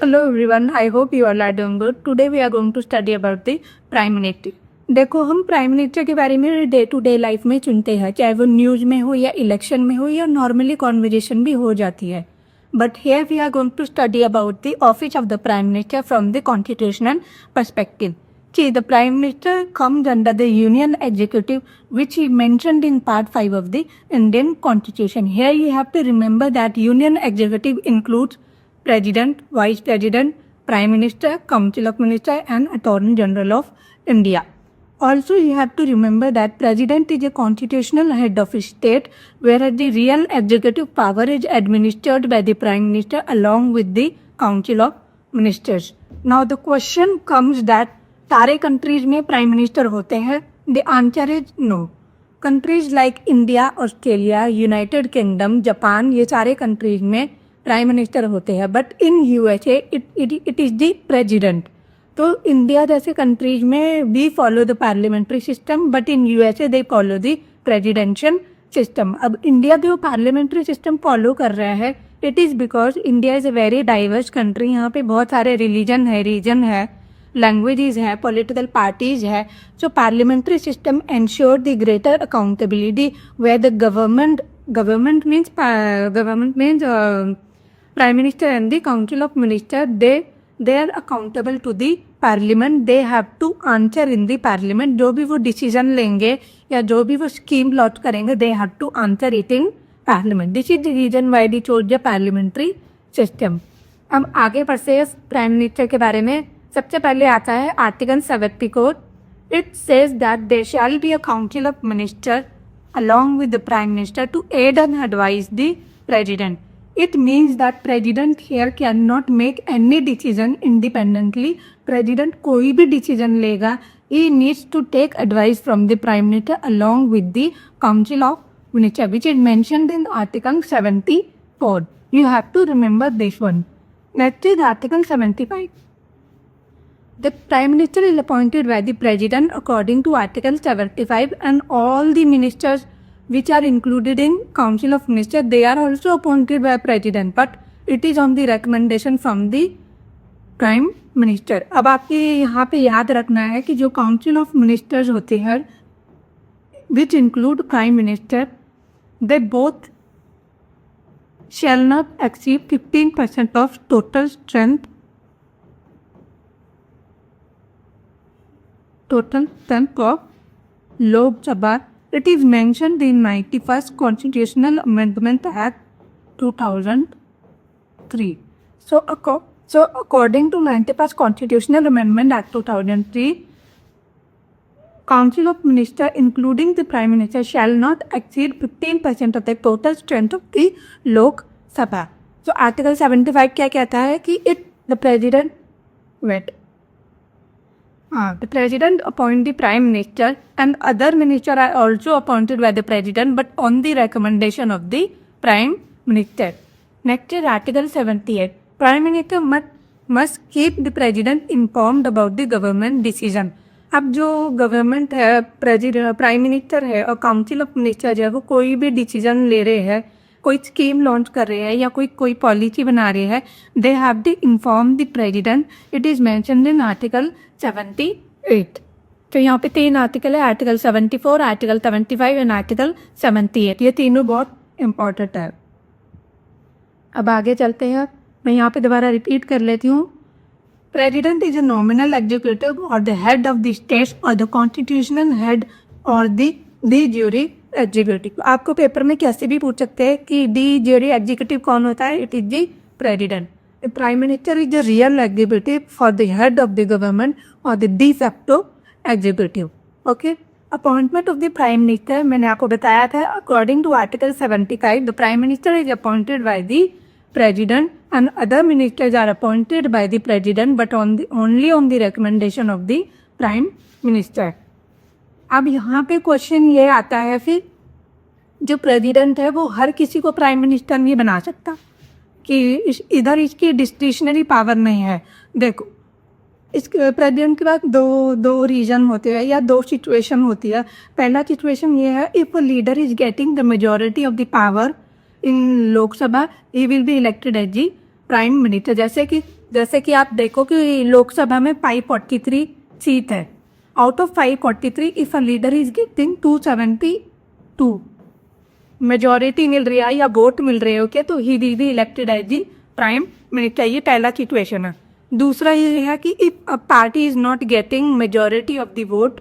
Hello everyone, I hope you all are doing good. Today we are going to study about the Prime Minister. देखो हम prime minister के बारे में day to day life में चुनते हैं, चाहे वो न्यूज़ में हो या इलेक्शन में हो या नॉर्मली कॉन्वर्जेशन भी हो जाती है. But here we are going to study about the office of the prime minister from the constitutional perspective. See, the Prime Minister comes under the Union Executive, which is mentioned in Part 5 of the Indian Constitution. Here you have to remember that Union Executive includes President, Vice President, Prime Minister, Council of Ministers, and Attorney General of India. Also, you have to remember that President is a constitutional head of a state, whereas the real executive power is administered by the Prime Minister along with the Council of Ministers. Now, the question comes that सारे countries में prime minister होते हैं. The answer is no. Countries like India, Australia, United Kingdom, Japan, ये सारे countries में prime minister होते हैं. But in USA it is the president. तो इंडिया जैसे कंट्रीज में we follow the parliamentary system, but in USA they follow the presidential system. अब India जो पार्लियामेंट्री सिस्टम फॉलो कर रहा है, it is because India is a very diverse country. यहाँ पे बहुत सारे रिलीजन है, रीजन है, लैंग्वेजेस है, पॉलिटिकल पार्टीज है. So parliamentary system ensure the greater accountability where the government means prime minister and the council of minister they are accountable to the parliament. They have to answer in the parliament. जो भी वो decision लेंगे या जो भी वो scheme launch करेंगे, they have to answer it in parliament. This is the reason why they chose the parliamentary system. हम आगे बढ़ते हैं प्राइम मिनिस्टर के बारे में. सबसे पहले आता है article 74. It says that there shall be a council of minister along with the prime minister to aid and advise the president. It means that president here cannot make any decision independently. President कोई भी decision लेगा, he needs to take advice from the prime minister along with the council of minister, which is mentioned in article 74. You have to remember this one. Next is article 75. The Prime Minister is appointed by the President according to Article 75, and all the ministers which are included in Council of Ministers, they are also appointed by President, but it is on the recommendation from the Prime Minister. अब आपके यहाँ पे याद रखना है कि जो Council of Ministers होते हैं, which include Prime Minister, they both shall not exceed 15% of total strength of Lok Sabha. It is mentioned in 91st Constitutional Amendment Act 2003. So according to 91st Constitutional Amendment Act 2003, Council of Ministers including the Prime Minister shall not exceed 15% of the total strength of the Lok Sabha. So Article 75 क्या कहता है कि the President appoint the Prime Minister, and other ministers are also appointed by the President, but on the recommendation of the Prime Minister. Next is Article 78. Prime Minister must keep the President informed about the government decision. अब जो government है, prime minister है और council of minister है, वो कोई भी decision ले रहे हैं, कोई स्कीम लॉन्च कर रहे हैं या कोई पॉलिसी बना रहे हैं, they have to inform the president. It is mentioned in article 78. तो यहाँ पे 3 आर्टिकल है, आर्टिकल 74, आर्टिकल 75 एंड आर्टिकल 78. ये तीनों बहुत इम्पॉर्टेंट है. अब आगे चलते हैं. मैं यहाँ पे दोबारा रिपीट कर लेती हूँ. President is a nominal executive और the head of the state और द कॉन्स्टिट्यूशनल हेड और द ज्यूरी एग्जीक्यूटिव. आपको पेपर में कैसे भी पूछ सकते हैं कि डी ज्यूरी एग्जीक्यूटिव कौन होता है. It is the president. The prime minister is the real executive for the head of the government और the de facto executive. Okay. Appointment of the prime minister मैंने आपको बताया था. According to article 75, the prime minister is appointed by the president and other ministers are appointed by the president, but only on the recommendation of the prime minister. अब यहाँ पे question ये आता है, फिर जो प्रेसिडेंट है वो हर किसी को प्राइम मिनिस्टर नहीं बना सकता कि इधर इसकी डिस्क्रिशनरी पावर नहीं है. देखो, इस प्रेसिडेंट के बाद दो रीजन होते हैं या 2 सिचुएशन होती है. पहला सिचुएशन ये है, if leader is getting the majority of the power in Lok Sabha, he will be elected as the prime minister. जैसे कि जैसे कि आप देखो कि लोकसभा में 543 सीट है, out of 543 if a leader is getting 272 majority मिल रही है या वोट मिल रहे हो क्या, तो he will be elected as the prime minister. ये पहला सिचुएशन है। दूसरा ये है कि if a party is not getting majority of the vote,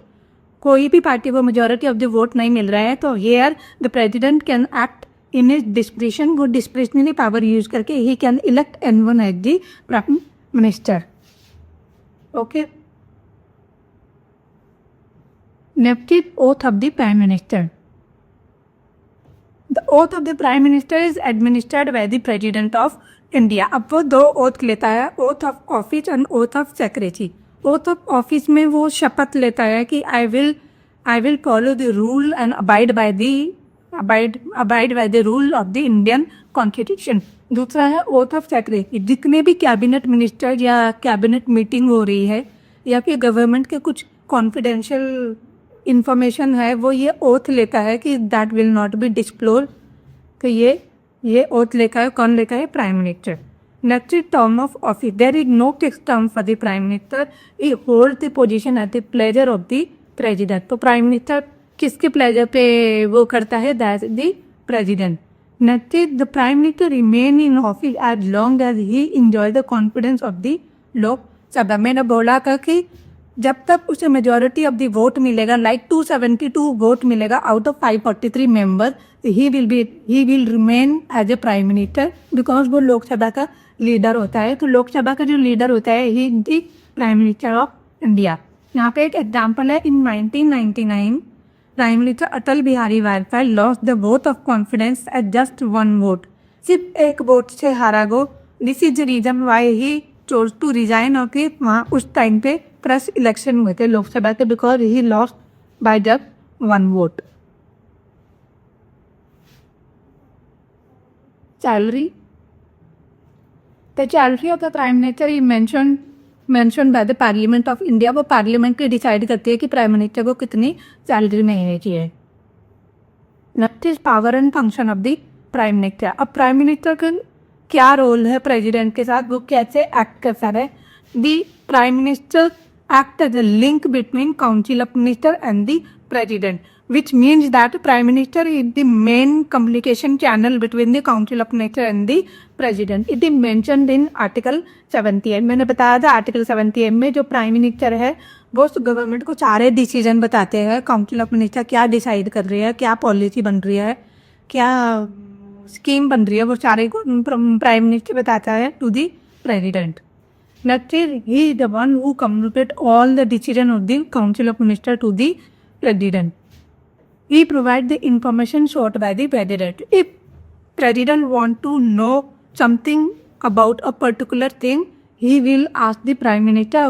कोई भी पार्टी को मेजोरिटी ऑफ द वोट नहीं मिल रहा है, तो here the president can act in his discretion, वो डिस्क्रिशनरी पावर यूज करके he can elect anyone as the prime minister. Okay, next is oath of the prime minister. The oath of the prime minister is administered by the president of India. अब वो दो oath लेता है, oath of office and oath of secretary. Oath of office में वो शपथ लेता है कि I will follow the rule and abide by the rule of the Indian constitution. दूसरा है ओथ ऑफ सेक्रेटरी। जितने भी कैबिनेट मिनिस्टर या कैबिनेट मीटिंग हो रही है या फिर गवर्नमेंट के कुछ कॉन्फिडेंशियल इंफॉर्मेशन है, वो ये ओथ लेता है कि that will not be disclose. तो ये ओथ लेखा है, कौन लेखा है? Prime minister. Next term of office, there is no fix term for the prime minister, he hold the position at the pleasure of the president. तो prime minister किसके pleasure पे वो करता है? That the president. Next is the prime minister remain in office as long as he enjoy the confidence of the Lok Sabha. मैंने बोला था कि जब तक उसे मेजोरिटी ऑफ द वोट मिलेगा, लाइक 272 वोट मिलेगा out of 543 member, he will remain as a prime minister, because वो लोकसभा का लीडर होता है। तो लोकसभा का जो लीडर होता है, he the prime minister of India. यहाँ पे एक एग्जाम्पल है, in 1999 prime minister Atal Bihari Vajpayee lost the vote of confidence at just 1 vote. सिर्फ एक वोट से हारा गो। This is the reason why he chose to resign. और फिर वहाँ उस टाइम पे प्रेस इलेक्शन हुए थे लोकसभा के, because he lost by just 1 vote. Salary, the salary of the prime minister is mention by the parliament of India. वो parliament के डिसाइड करती है कि प्राइम मिनिस्टर को कितनी सैलरी मिलनी चाहिए। Next is power and function of the prime minister. अब प्राइम मिनिस्टर का क्या रोल है प्रेसिडेंट के साथ, वो कैसे एक्ट करता है? The prime minister act as a link between council of minister and the president, which means that prime minister is the main communication channel between the council of minister and the president. It is mentioned in article 78। मैंने बताया था article 78 में जो prime minister है वो government को सारे decision बताते हैं। काउंसिल ऑफ मिनिस्टर क्या डिसाइड कर रही है, क्या पॉलिसी बन रही है, क्या स्कीम बन रही है, वो सारे को प्राइम मिनिस्टर बताता है to the president. Next is he is the one who communicate all the decision of the Council of Minister to the President. He provide the information sought by the President. If President want to know something about a particular thing, he will ask the Prime Minister.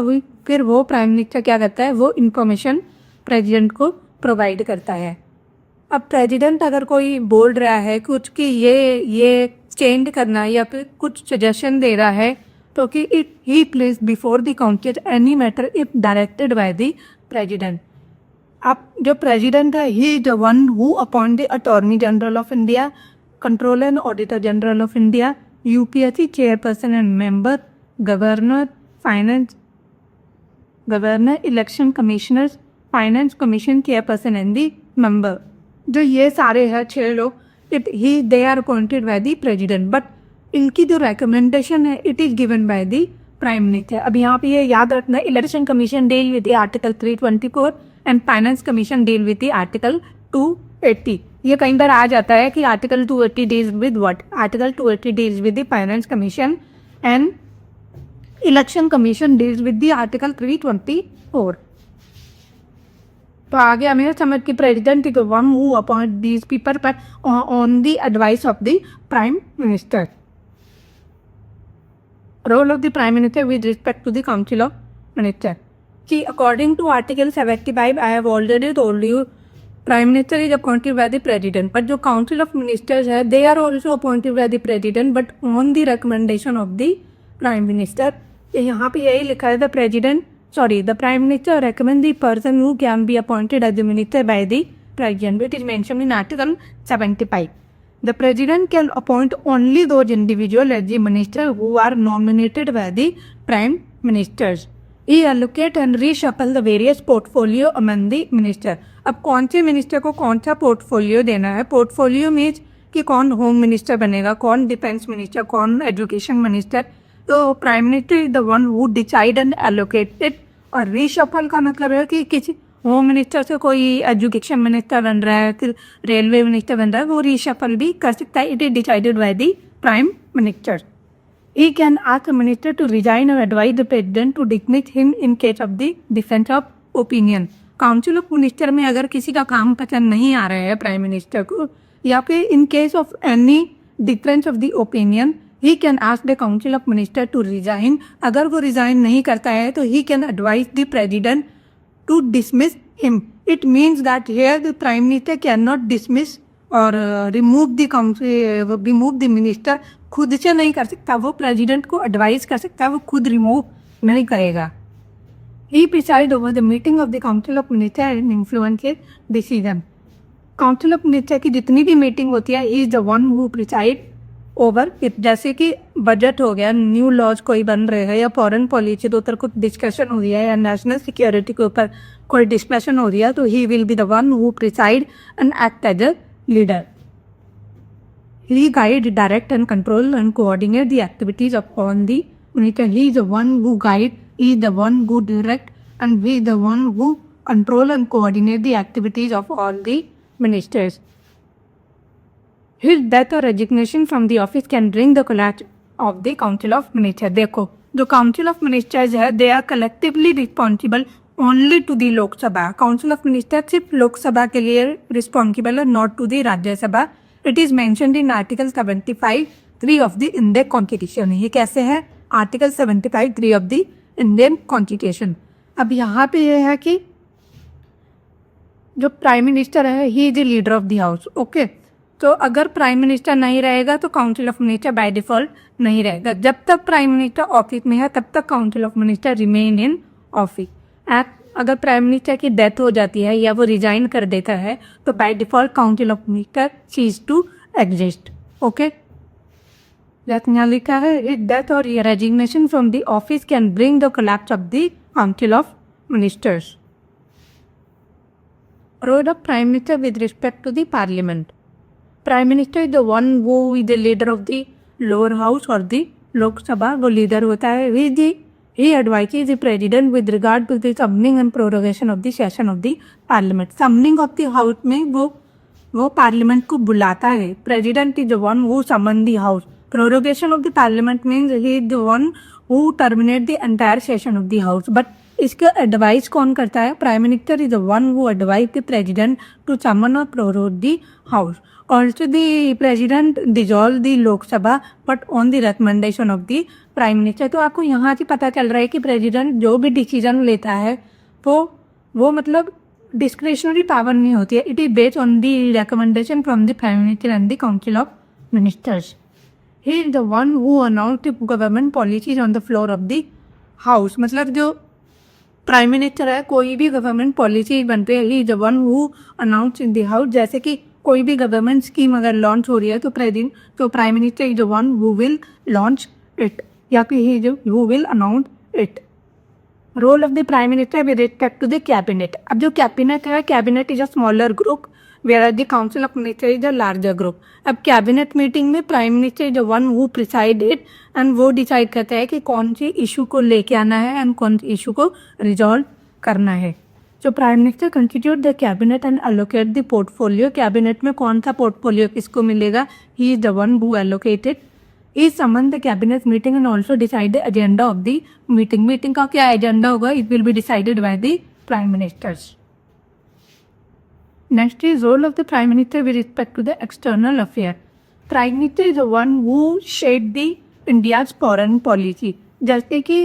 फिर वो prime minister क्या करता है? वो information president को provide करता है। अब प्रेसिडेंट अगर कोई बोल रहा है कुछ कि ये चेंज करना है या फिर कुछ सजेशन दे रहा है, तो कि it he place before the council any matter if directed by the president. अब जो प्रेसिडेंट है, he is the one who appoint the attorney general of India, controller and auditor general of India, UPSC chairperson and member, governor, election commissioners, finance commission chairperson and the member. जो ये सारे हैं 6 लोग, they are appointed by the president, but इनकी जो recommendation है it is given by the prime minister. अब यहाँ पे ये याद रखना, election commission deal with the article 324 and finance commission deal with the article 280। ये कई बार आ जाता है कि article 280 deals with what? Article 280 deals with the finance commission and election commission deals with the article 324। तो आगे हमें समझ कि president is the one who appoint these people पर on the advice of the prime minister. Role of the Prime Minister with respect to the Council of Ministers. See, according to Article 75, I have already told you, Prime Minister is appointed by the President. But जो Council of Ministers है, they are also appointed by the President, but on the recommendation of the Prime Minister. यहाँ पे यही लिखा है, the Prime Minister recommend the person who can be appointed as the Minister by the President, which is mentioned in Article 75. The president can appoint only those individuals as the minister who are nominated by the prime ministers. He allocate and reshuffle the various portfolio among the minister. अब कौन से minister को कौन सा portfolio देना है? Portfolio means कि कौन होम मिनिस्टर बनेगा, कौन डिफेंस मिनिस्टर, कौन एजुकेशन मिनिस्टर. तो prime minister is the one who decide and allocated. और रीशफल का मतलब है कि किसी होम मिनिस्टर से कोई एजुकेशन मिनिस्टर बन रहा है, फिर रेलवे मिनिस्टर बन रहा है, वो रीशफल भी कर सकता है. It is decided by the prime minister. He can ask the minister to resign or advise the president to dismiss him in case of the difference of opinion. Council of minister में अगर किसी का काम पसंद नहीं आ रहा है prime minister को, या फिर in case of any difference of the opinion, he can ask the council of minister to resign. अगर वो रिजाइन नहीं करता है तो he can advise the president to dismiss him. It means that here the prime minister can not dismiss और remove the minister. खुद से नहीं कर सकता, वो प्रेसिडेंट को एडवाइस कर सकता है, वो खुद रिमूव नहीं करेगा. He presides over the meeting of the Council of Ministers and influences decision. Council of Ministers की जितनी भी मीटिंग होती है, he is the one who preside over it. जैसे कि बजट हो गया, न्यू लॉज कोई बन रहे हैं, या फॉरेन पॉलिसी के ऊपर कुछ डिस्कशन हो रही है, या नेशनल सिक्योरिटी के ऊपर कोई डिस्कशन हो रही है, तो he will be the one who preside and act as a leader. He guide, direct and control and coordinate the activities of all the ministers. He is the one who guide, he is the one who direct, and he is the one who control and coordinate the activities of all the ministers. His death or resignation from the office can bring the collapse of the Council of Ministers. देखो, जो Council of Ministers है, they are collectively responsible only to the लोक सभा. Council of Ministers सिर्फ लोक सभा के लिए responsible है, not to the राज्य सभा. It is mentioned in Article 75(3) of the Indian Constitution. ये कैसे है? Article 75(3) of the Indian Constitution. अब यहाँ पे ये है कि जो प्राइम मिनिस्टर है, he is the leader of the house. Okay, तो अगर प्राइम मिनिस्टर नहीं रहेगा तो council of minister by default नहीं रहेगा. जब तक प्राइम मिनिस्टर ऑफिस में है तब तक council of minister remain in office. अगर प्राइम मिनिस्टर की डेथ हो जाती है या वो रिजाइन कर देता है तो by default council of minister cease to exist. Okay, यहाँ लिखा है डेथ और resignation from the office can bring the collapse of the council of ministers. Role of Prime Minister with respect to the Parliament. Prime Minister is the one who is the leader of the lower house or the Lok Sabha. वो leader होता है. He advises the President with regard to the summoning and prorogation of the session of the Parliament. Summoning of the House में वो Parliament को बुलाता है. President is the one who summon the House. Prorogation of the Parliament means he is the one who terminate the entire session of the House. But इसका advice कौन करता है? Prime minister is the one who advise the president to summon और prorogue the house. Also the president dissolve the Lok Sabha but on the recommendation of the prime minister. तो आपको यहाँ से पता चल रहा है कि प्रेसिडेंट जो भी डिसीजन लेता है वो मतलब डिस्क्रिशनरी पावर नहीं होती है. It is based on the recommendation from the prime minister and the council of ministers. He is the one who announce the government policies on the floor of the house. मतलब जो prime minister है, कोई भी government policy बनती है, he is the one who announce in the house. जैसे कि कोई भी गवर्नमेंट स्कीम अगर लॉन्च हो रही है तो prime minister is the one who will launch it या फिर he is who will announce it. Role of the prime minister with respect to the cabinet. अब जो कैबिनेट है, cabinet is a smaller group whereas the council of minister is a larger group. अब cabinet meeting में prime minister is the one who preside it and वो decide करता है कि कौन सी इशू को लेके आना है एंड कौन सी इशू को रिजॉल्व करना है. जो prime minister constitute the cabinet and allocate the portfolio. Cabinet में कौन सा पोर्टफोलियो किसको मिलेगा, he is the one who allocated. He summon the cabinet meeting and also decide the agenda of the meeting. Meeting का क्या agenda होगा, it will be decided by the prime ministers. Next is role of the Prime Minister with respect to the external affair. Prime Minister is the one who shape the India's foreign policy. जैसे कि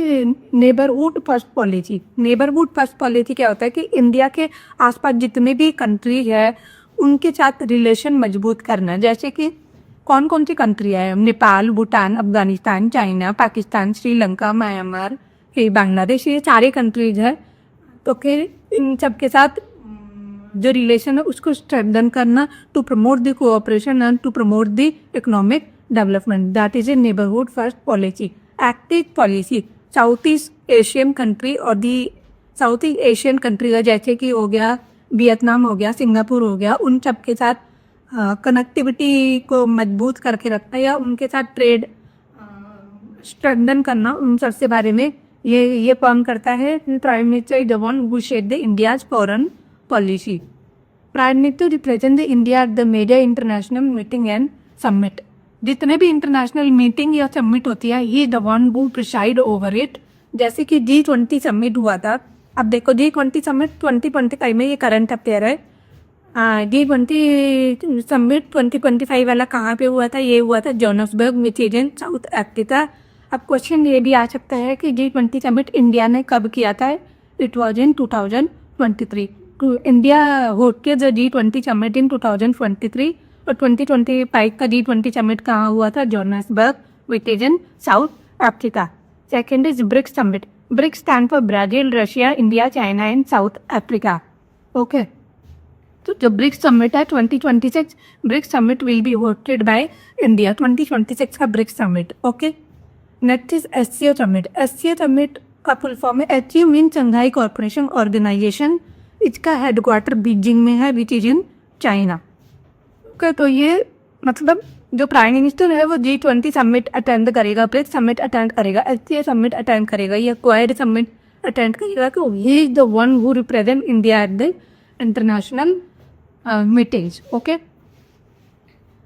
neighbourhood first policy. Neighbourhood first policy क्या होता है कि India के आसपास जितने भी कंट्री है उनके साथ रिलेशन मजबूत करना. जैसे कि कौन कौन सी कंट्री है, नेपाल, भूटान, अफगानिस्तान, चाइना, पाकिस्तान, श्रीलंका, म्यांमार, बांग्लादेश, ये सारे कंट्रीज है. तो फिर इन सब के साथ जो रिलेशन है उसको स्ट्रेंथन करना, to promote the cooperation and to promote the economic development, that is a neighbourhood first policy. Active policy south east Asian country और the south east Asian country का, जैसे कि हो गया वियतनाम, हो गया सिंगापुर, हो गया, उन सब के साथ कनेक्टिविटी को मजबूत करके रखना या उनके साथ ट्रेड स्ट्रेंथन करना, उन सब से बारे में ये काम करता है। Prime minister is the one who shed the India's foreign policy. Prime minister represent the India at the major international meeting and summit. जितने भी इंटरनेशनल मीटिंग या समिट होती है, he is the one who preside over it. जैसे कि G20 summit हुआ था, अब देखो G20 समिट 2025 में, ये करंट अफेयर है। G20 समिट 2025 वाला कहाँ पे हुआ था? ये हुआ था Johannesburg which is in South Africa. अब क्वेश्चन ये भी आ सकता है कि G20 समिट इंडिया ने कब किया था? It was in 2023। तो इंडिया होके द G20 समिट इन 2023 और 2025 का G20 समिट कहाँ हुआ था? Johannesburg which is in South Africa. Second is BRICS summit. BRICS stand for Brazil, Russia, India, China and South Africa. Okay, तो जो BRICS summit है 2026, BRICS summit will be hosted by India, 2026 का BRICS summit. Okay, next is SCO summit. SCO summit का full form है, SCO mean Shanghai corporation organisation. इसका headquarter Beijing में है, which is in China. Okay, तो ये मतलब जो प्राइम मिनिस्टर है वो G20 समिट अटेंड करेगा, ब्रिक्स समिट अटेंड करेगा, SCO समिट अटेंड करेगा, या क्वाड समिट अटेंड करेगा। तो he is the one who represent India at the international meetings. Okay,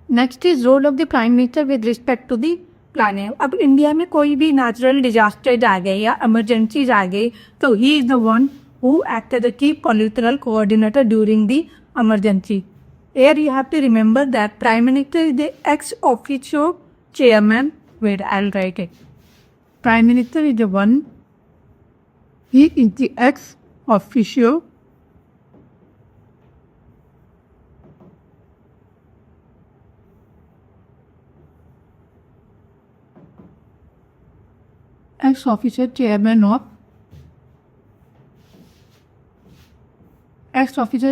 next is role of the prime minister with respect to the planning. अब India में कोई भी natural disaster आ गए या इमरजेंसीज आ गई, तो he is the one who act as the key political coordinator during the emergency. Here you have to remember that Prime Minister is the ex officio chairman. Wait, I'll write it. Prime Minister is the one. He is the ex officio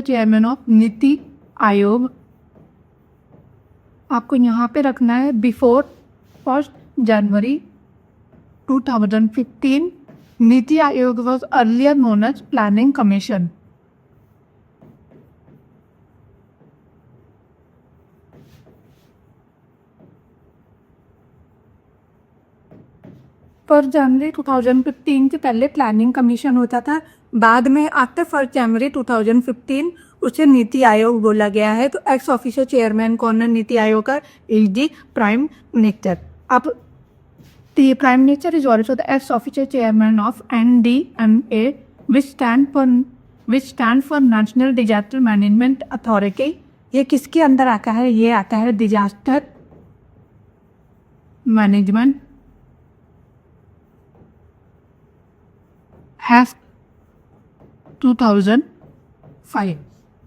chairman of NITI Aayog. आपको यहाँ पे रखना है before 1 January 2015। NITI Aayog was earlier known as planning commission. पर जनवरी 2015 से पहले planning commission होता था, बाद में आफ्टर 1 जनवरी 2015 उसे नीति आयोग बोला गया है। तो एक्स ऑफिसर चेयरमैन कौन है नीति आयोग का? Is the prime minister. अब the prime minister is also the ex officio chairman of NDMA which stand for national disaster management authority. ये किसके अंदर आता है? ये आता है disaster management have 2005।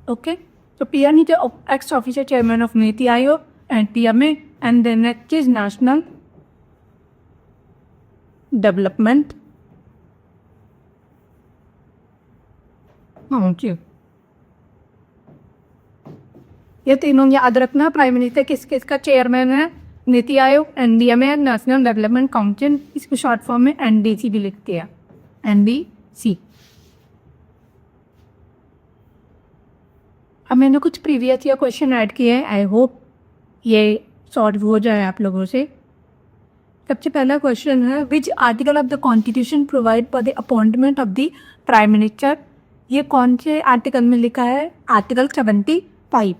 Okay, so PM is the ex-officer chairman of Niti Aayog and TMA, and the next is National Development Council। ये तीनों याद रखना। प्राइम मिनिस्टर किस किस का चेयरमैन है? नीति आयोग, NDMA and national development council. इसको शॉर्ट फॉर्म में NDC भी लिखते हैं, NDC। अब मैंने कुछ प्रीवियस या क्वेश्चन ऐड किए हैं, आई होप ये सॉल्व हो जाए आप लोगों से। सबसे पहला क्वेश्चन है, which article of the constitution provide for the appointment of the prime minister. ये कौन से आर्टिकल में लिखा है? आर्टिकल 75।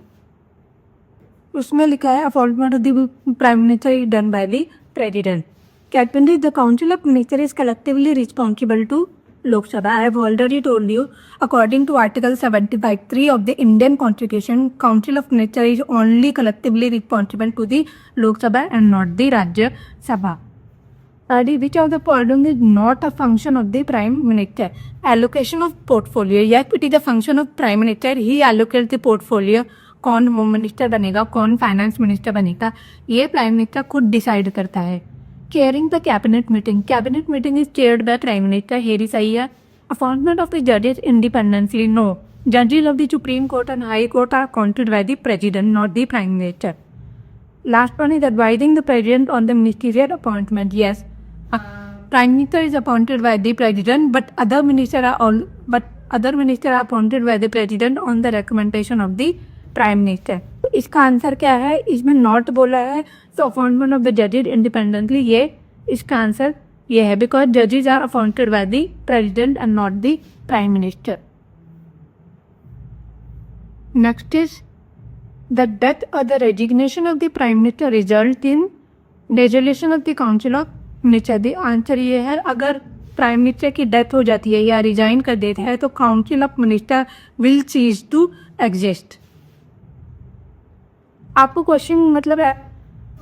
उसमें लिखा है appointment of the prime minister is done by the president. Cabinet the council of minister is collectively responsible to Lok Sabha. I have already told you, according to Article 75(3) of the Indian Constitution, Council of Ministers is only collectively responsible to the Lok Sabha and not the Rajya Sabha. Which of the following is not a function of the Prime Minister? Allocation of portfolio. Yes, it is a function of Prime Minister. He allocates the portfolio. कौन home minister बनेगा, कौन finance minister बनेगा, ये prime minister खुद decide करता है। Chairing the cabinet meeting. Cabinet meeting is chaired by Prime Minister. Here is सही है। Appointment of the judges independently. No. Judges of the Supreme Court and High Court are appointed by the President, not the Prime Minister. Last one is advising the President on the ministerial appointment. Yes, Prime Minister is appointed by the President, but other ministers are appointed by the President on the recommendation of the Prime Minister. तो इसका answer क्या है? इसमें not बोला है, so appointment of the जजेज independently, ये इसका आंसर ये है, बिकॉज जजेज are appointed by the president and not the prime minister. Next is the death और the resignation of the prime minister result in dissolution of the council of minister. The answer ये है, अगर prime minister की death हो जाती है या resign कर देते हैं तो council of minister will cease to exist. आपको क्वेश्चन मतलब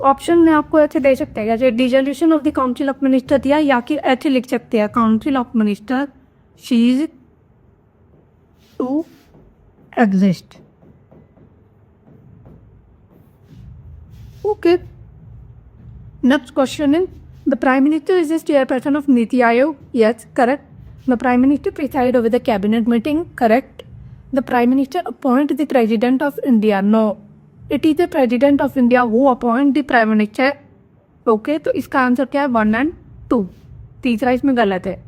ऑप्शन में आपको ऐसे दे सकते हैं, जैसे dissolution of the council of minister दिया, या कि ऐसे लिख सकते हैं council of minister cease to exist. Okay, next question is the prime minister is the chairperson of NITI Aayog. Yes, correct. The prime minister preside over the cabinet meeting. Correct. The prime minister appoint the president of India. No, it is the president of India who appoint the prime minister. Okay, तो इसका answer क्या है? 1 and 2. तीसरा इसमें गलत है.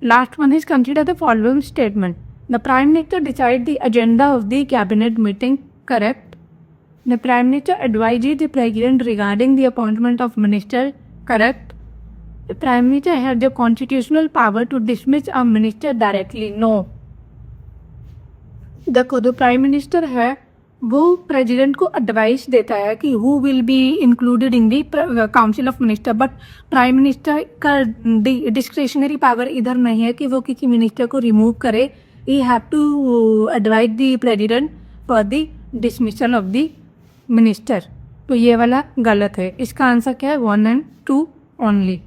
Last one is consider the following statement. The prime minister decide the agenda of the cabinet meeting. Correct. The prime minister advise the president regarding the appointment of minister. Correct. The prime minister has the constitutional power to dismiss a minister directly. No, देखो जो prime minister है वो president को advice देता है कि who will be included in the council of minister, but prime minister का discretionary power इधर नहीं है कि वो किसी मिनिस्टर को रिमूव करे. He have to advise the president for the dismissal of the minister. तो ये वाला गलत है. इसका आंसर क्या है? 1 and 2 ओनली.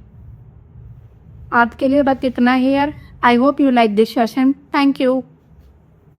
आज के लिए बस इतना ही यार. I hope you like this session. Thank you.